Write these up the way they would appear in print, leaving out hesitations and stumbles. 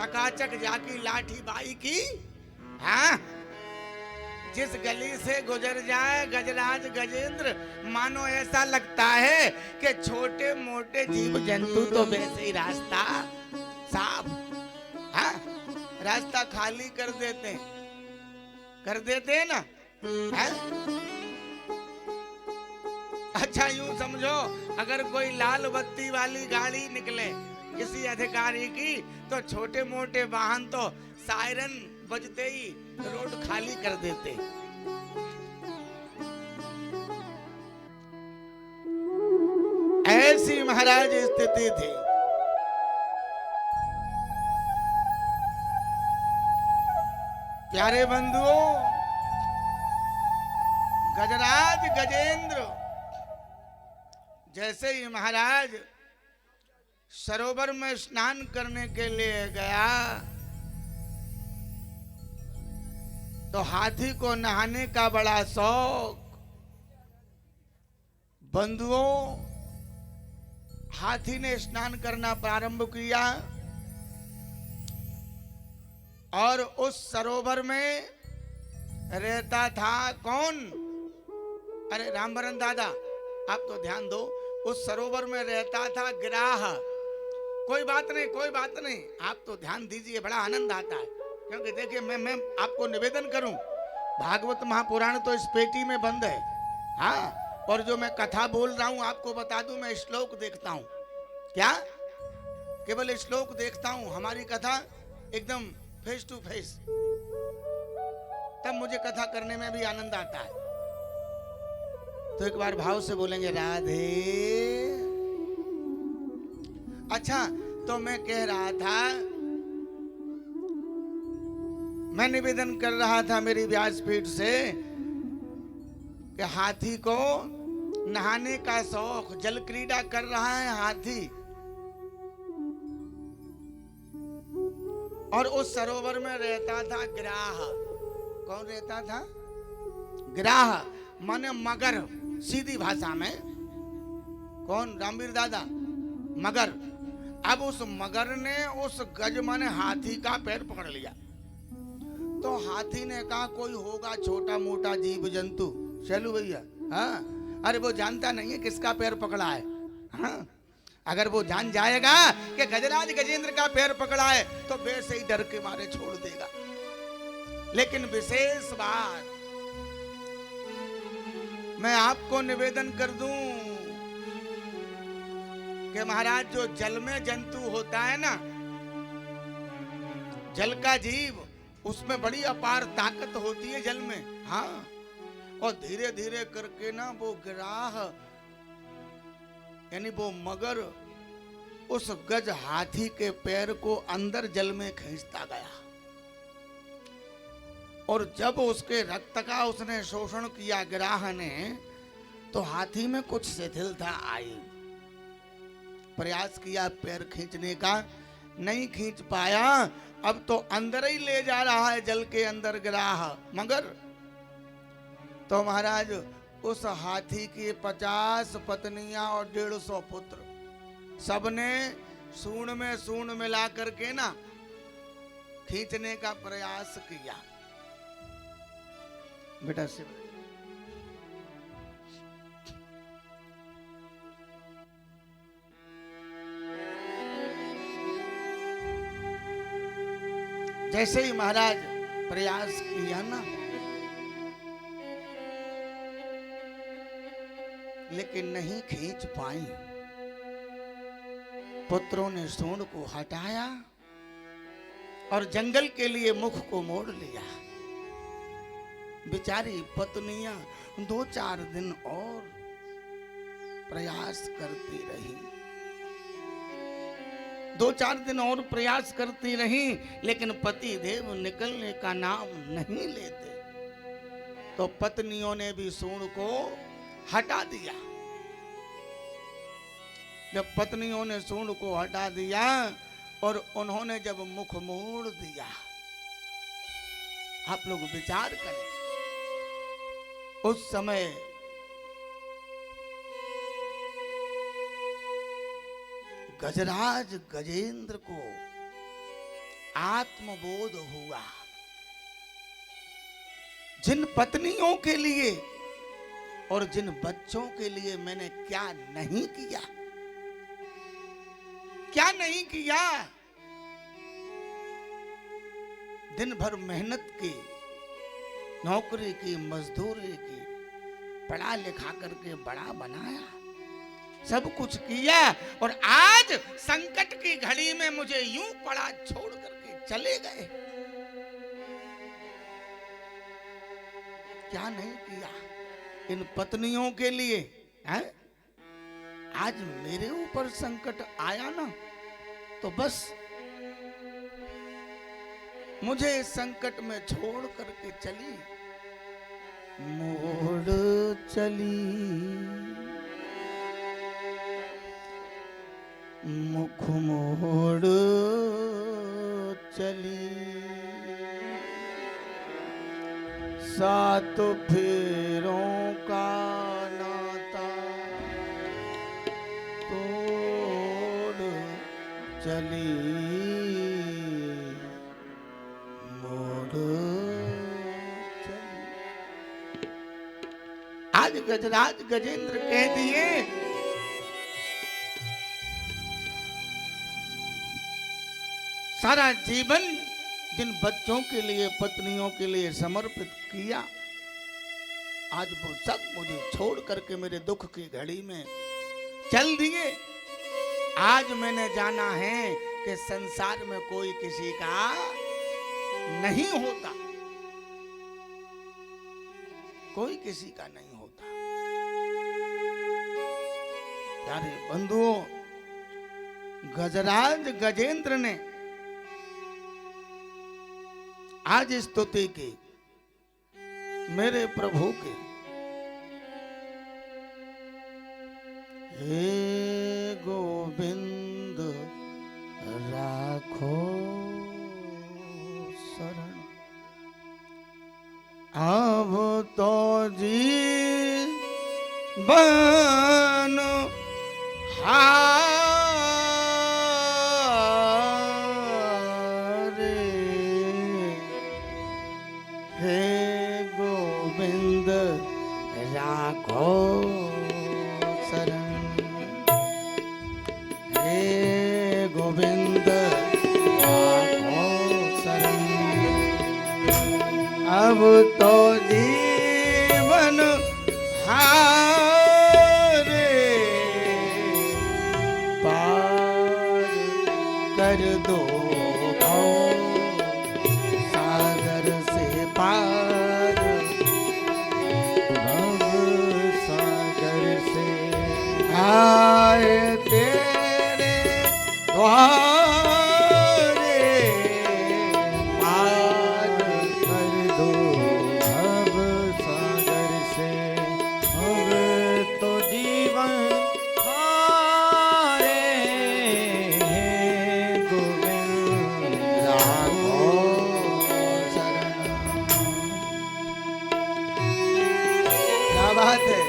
चकाचक जाकी लाठी बाई की। हाँ, जिस गली से गुजर जाए गजराज गजेंद्र, मानो ऐसा लगता है कि छोटे मोटे जीव जंतु तो वैसे ही रास्ता साफ, हाँ, रास्ता खाली कर देते हैं ना, है? अच्छा यूं समझो, अगर कोई लाल बत्ती वाली गाड़ी निकले किसी अधिकारी की, तो छोटे मोटे वाहन तो सायरन बजते ही रोड खाली कर देते। ऐसी महाराज स्थिति थी। प्यारे बंधुओं, गजराज गजेंद्र जैसे ही महाराज सरोवर में स्नान करने के लिए गया, तो हाथी को नहाने का बड़ा शौक। बंधुओं, हाथी ने स्नान करना प्रारंभ किया और उस सरोवर में रहता था कौन? अरे रामबरन दादा, आप तो ध्यान दो। उस सरोवर में रहता था गिराह। कोई बात नहीं, आप तो ध्यान दीजिए, बड़ा आनंद आता है। क्योंकि देखिए, मैं आपको निवेदन करूं, भागवत महापुराण तो इस पेटी में बंद है, हाँ, और जो मैं कथा बोल रहा हूं आपको बता दूं, मैं श्लोक देखता हूं। क्या? केवल श्लोक देखता हूं। हमारी कथा एकदम फेस टू फेस, तब मुझे कथा करने में भी आनंद आता है। तो एक बार भाव से बोलेंगे राधे। अच्छा, तो मैं कह रहा था, मैं निवेदन कर रहा था मेरी व्यासपीठ से कि हाथी को नहाने का शौक, जल क्रीड़ा कर रहा है हाथी। और उस सरोवर में रहता था गिराह। कौन रहता था? गिराह माने मगर, सीधी भाषा में। कौन? रामवीर दादा, मगर। अब उस मगर ने उस गज माने हाथी का पैर पकड़ लिया। तो हाथी ने कहा कोई होगा छोटा मोटा जीव जंतु, शैलू भैया, हाँ, अरे वो जानता नहीं है किसका पैर पकड़ा है, हाँ, अगर वो जान जाएगा कि गजराज गजेंद्र का पैर पकड़ा है तो वैसे ही डर के मारे छोड़ देगा। लेकिन विशेष बात मैं आपको निवेदन कर दूं कि महाराज, जो जल में जंतु होता है ना, जल का जीव, उसमें बड़ी अपार ताकत होती है जल में, हाँ, और धीरे धीरे करके ना वो गिराह यानी वो मगर उस गज हाथी के पैर को अंदर जल में खींचता गया। और जब उसके रक्त का उसने शोषण किया गिराह ने, तो हाथी में कुछ शिथिलता आई। प्रयास किया पैर खींचने का, नहीं खींच पाया। अब तो अंदर ही ले जा रहा है जल के अंदर गिराह मगर। तो महाराज, उस हाथी की 50 पत्नियां और 150 पुत्र, सबने सूंड में सूंड मिला करके ना खींचने का प्रयास किया। बेटा से जैसे ही महाराज प्रयास किया ना, लेकिन नहीं खींच पाई। पुत्रों ने सूंड को हटाया और जंगल के लिए मुख को मोड़ लिया। बेचारी पत्नियां 2-4 दिन और प्रयास करती रही, 2-4 दिन और प्रयास करती रही, लेकिन पति देव निकलने का नाम नहीं लेते। तो पत्नियों ने भी सूंड को हटा दिया। जब पत्नियों ने सूंड को हटा दिया और उन्होंने जब मुख मोड़ दिया, आप लोग विचार करें, उस समय गजराज गजेंद्र को आत्मबोध हुआ। जिन पत्नियों के लिए और जिन बच्चों के लिए मैंने क्या नहीं किया, क्या नहीं किया। दिन भर मेहनत की, नौकरी की, मजदूरी की, पढ़ा लिखा करके बड़ा बनाया, सब कुछ किया, और आज संकट की घड़ी में मुझे यूं पड़ा छोड़ करके चले गए। क्या नहीं किया इन पत्नियों के लिए है? आज मेरे ऊपर संकट आया ना, तो बस मुझे इस संकट में छोड़ करके चली, मोड़ चली, मुख मोड़ चली, सात फेरों का नाता तोड़ चली, मोड़ चली। आज गजराज गजेंद्र कह दिए, सारा जीवन जिन बच्चों के लिए, पत्नियों के लिए समर्पित किया, आज वो सब मुझे छोड़ करके मेरे दुख की घड़ी में चल दिए। आज मैंने जाना है कि संसार में कोई किसी का नहीं होता, कोई किसी का नहीं होता। प्यारे बंधुओं, गजराज गजेंद्र ने आज स्तुति की मेरे प्रभु की। हे गोविंद राखो शरण, अब तो जीवन अब तो जीवन हारे पार कर दो सागर से पार, भव सागर से आए तेरे द्वार बात है।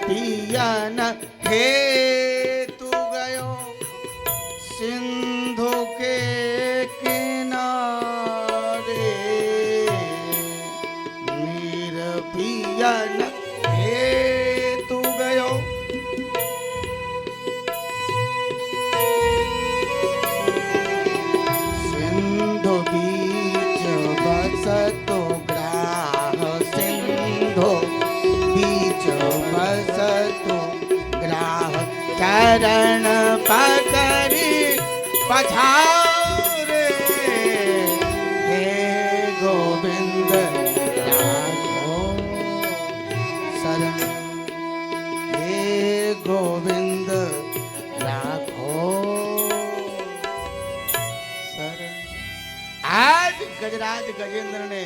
पिया न हे तू गयो सिंधु के न हे तू गयो सिंधु बीच बसतो ग्राह, सिंधु बीच बसतो ग्राह, चरण पकड़ी पधारे, हे गोविंद हे गोविंद राखो शरण। आज गजराज गजेंद्र ने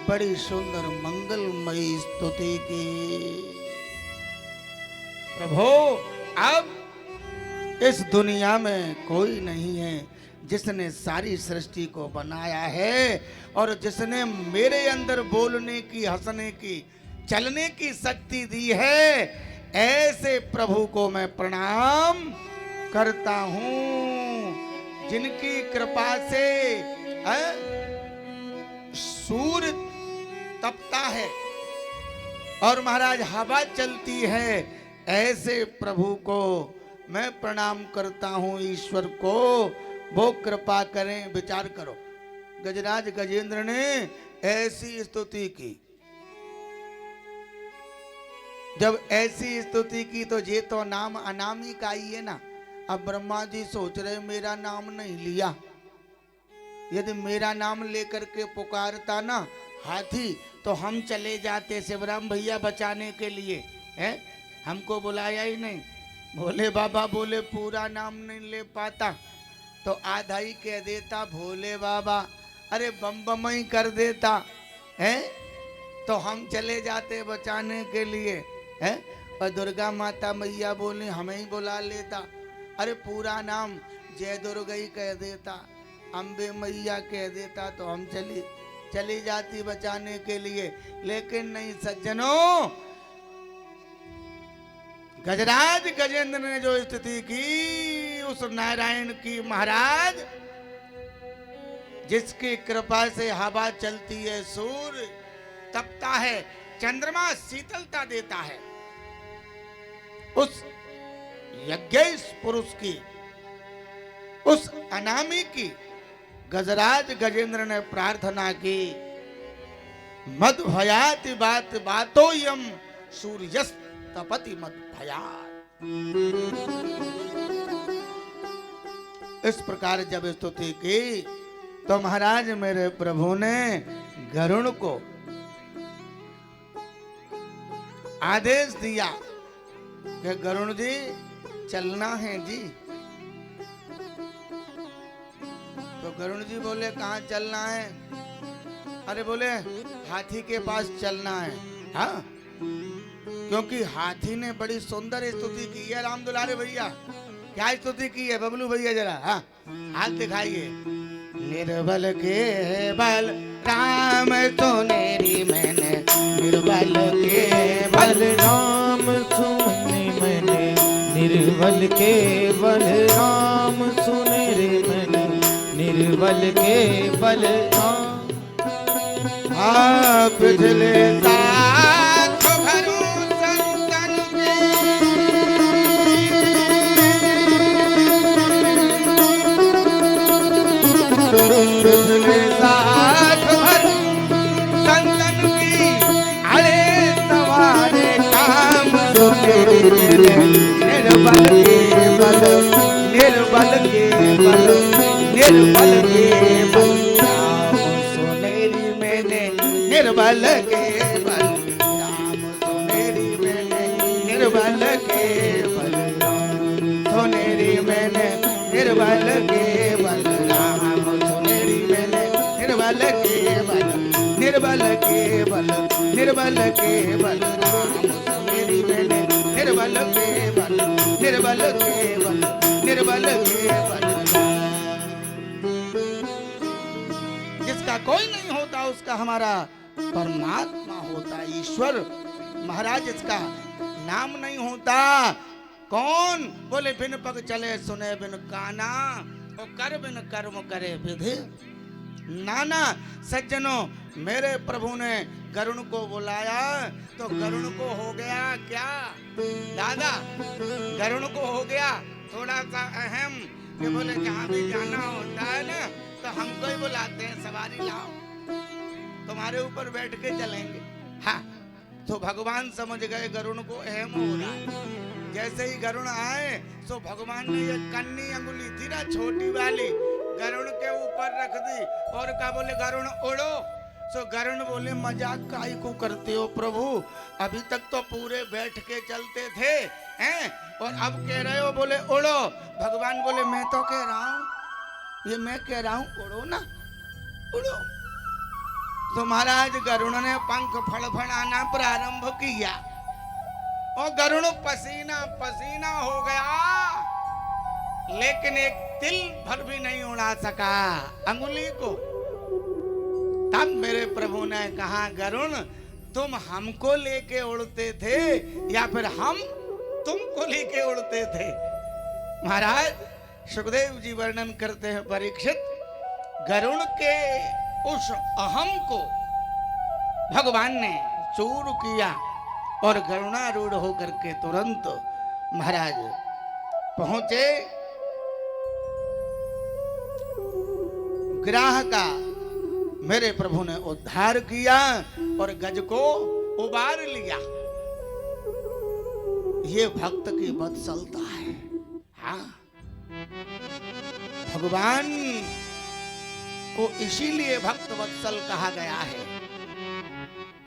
बड़ी सुंदर मंगलमयी स्तुति की। प्रभु अब इस दुनिया में कोई नहीं है जिसने सारी सृष्टि को बनाया है और जिसने मेरे अंदर बोलने की, हंसने की, चलने की शक्ति दी है। ऐसे प्रभु को मैं प्रणाम करता हूं जिनकी कृपा से सूर्य तपता है और महाराज हवा चलती है। ऐसे प्रभु को मैं प्रणाम करता हूं। ईश्वर को वो कृपा करें। विचार करो, गजराज गजेंद्र ने ऐसी स्तुति की। जब ऐसी स्तुति की तो ये तो नाम अनामी का ही है ना। अब ब्रह्मा जी सोच रहे मेरा नाम नहीं लिया, यदि मेरा नाम लेकर के पुकारता ना हाथी तो हम चले जाते शिवराम भैया बचाने के लिए। है हमको बुलाया ही नहीं। भोले बाबा बोले पूरा नाम नहीं ले पाता तो आधा ही कह देता भोले बाबा, अरे बम बम ही कर देता है तो हम चले जाते बचाने के लिए। है और दुर्गा माता मैया बोली हमें ही बुला लेता, अरे पूरा नाम जय दुर्गा ही कह देता, अम्बे मैया कह देता तो हम चली जाती बचाने के लिए। लेकिन नहीं सज्जनों, गजराज गजेंद्र ने जो स्तुति की उस नारायण की, महाराज जिसकी कृपा से हवा चलती है, सूर्य तपता है, चंद्रमा शीतलता देता है, उस यज्ञेश पुरुष की, उस अनामी की गजराज गजेंद्र ने प्रार्थना की। मद भयाति बात बातो यम सूर्यस्त तपति मद भयात। इस प्रकार जब स्तुति की तो महाराज मेरे प्रभु ने गरुण को आदेश दिया कि गरुण जी चलना है जी। तो गरुण जी बोले कहाँ चलना है? अरे बोले हाथी के पास चलना है। हाँ, क्योंकि हाथी ने बड़ी सुंदर स्तुति की है। राम दुलारे भैया क्या स्तुति की है? बबलू भैया जरा हाँ हाथ दिखाइए। निर्बल के बल राम सुनेरी मैंने, निर्बल के बल राम सुने मैंने, निर्बल के बल राम सुनेरी मैंने, निर्बल के बल राम। पिछले साथ भरू संतन के, पिछले साथ भरू संतन की, अरे सवारे काम निर्बल के बल, निर्बल के बल, निर्बल के बल निर्बल के बल राम सुनेरी मैंने, निर्बल के बल सुनेरी मैंने, निर्बल के बल राम सुनेरी मैंने, निर्बल के बल, निर्बल के बल, निर्बल के बल राम सुनेरी मैंने, निर्बल के बल, निर्बल के बल, निर्बल के बल। जिसका कोई नहीं होता उसका हमारा परमात्मा होता, ईश्वर। महाराज इसका नाम नहीं होता। कौन? बोले बिन पग चले सुने बिन काना, और कर बिन कर्म करे विधि नाना। सज्जनों, मेरे प्रभु ने गरुण को बुलाया तो गरुण को हो गया क्या दादा? गरुण को हो गया थोड़ा सा अहम कि बोले जहां भी जाना होता है ना तो हमको ही बुलाते हैं, सवारी लाओ तुम्हारे ऊपर बैठ के चलेंगे। हाँ, तो भगवान समझ गए गरुण को अहम हो रहा है। जैसे ही गरुण आए तो भगवान ने ये कन्नी अंगुली थी ना छोटी वाली, गरुण के ऊपर रख दी और कहा बोले गरुण उड़ो। तो गरुण बोले मजाक काहे को करते हो प्रभु, अभी तक तो पूरे बैठ के चलते थे हैं और अब कह रहे हो बोले उड़ो। भगवान बोले मैं तो कह रहा हूँ, ये मैं कह रहा हूँ उड़ो ना, उड़ो। तो महाराज गरुण ने पंख फड़फड़ाना प्रारंभ किया और गरुण पसीना पसीना हो गया लेकिन एक तिल भर भी नहीं उड़ा सका अंगुली को। तब मेरे प्रभु ने कहा, गरुण तुम हमको लेके उड़ते थे या फिर हम तुमको लेके उड़ते थे? महाराज सुखदेव जी वर्णन करते हैं, परीक्षित गरुण के उस अहम को भगवान ने चूर किया और गरुणारूढ़ होकर के तुरंत महाराज पहुंचे ग्राह का। मेरे प्रभु ने उद्धार किया और गज को उबार लिया। ये भक्त की वत्सलता है। हाँ, भगवान को इसीलिए भक्त वत्सल कहा गया है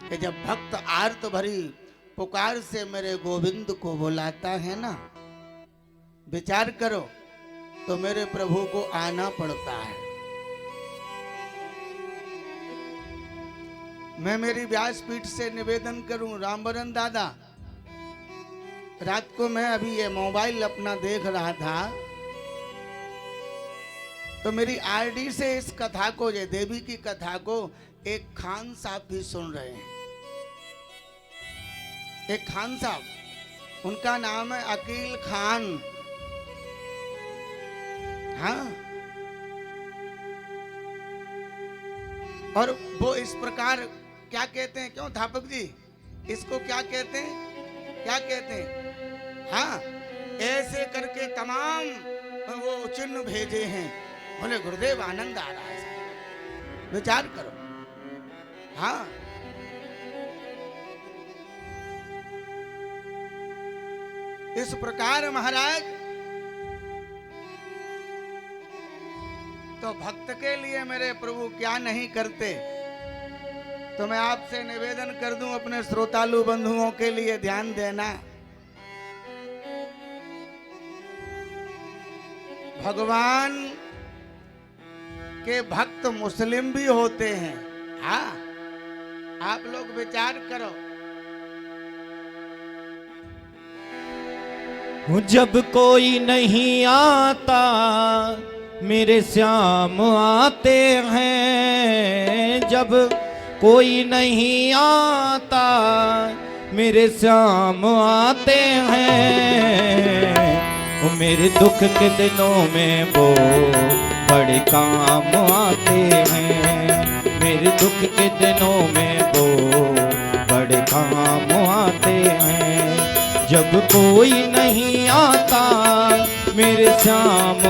कि जब भक्त आर्त भरी पुकार से मेरे गोविंद को बुलाता है ना, विचार करो तो मेरे प्रभु को आना पड़ता है। मैं मेरी व्यासपीठ से निवेदन करूं, रामवरण दादा, रात को मैं अभी ये मोबाइल अपना देख रहा था तो मेरी आरडी से इस कथा को, ये देवी की कथा को एक खान साहब भी सुन रहे हैं। एक खान साहब, उनका नाम है अकील खान। हाँ, और वो इस प्रकार क्या कहते हैं, क्यों थापक जी इसको क्या कहते हैं, क्या कहते हैं? हाँ, ऐसे करके तमाम वो चिन्ह भेजे हैं। बोले गुरुदेव आनंद आ रहा है, विचार करो। हाँ, इस प्रकार महाराज तो भक्त के लिए मेरे प्रभु क्या नहीं करते। तो मैं आपसे निवेदन कर दूं, अपने श्रोतालु बंधुओं के लिए ध्यान देना। भगवान के भक्त मुस्लिम भी होते हैं। हाँ, आप लोग विचार करो। जब कोई नहीं आता मेरे श्याम आते हैं, जब कोई नहीं आता मेरे श्याम आते हैं। वो मेरे दुख के दिनों में वो बड़े काम आते हैं। मेरे दुख के दिनों में वो बड़े काम आते हैं। जब कोई नहीं आता मेरे श्याम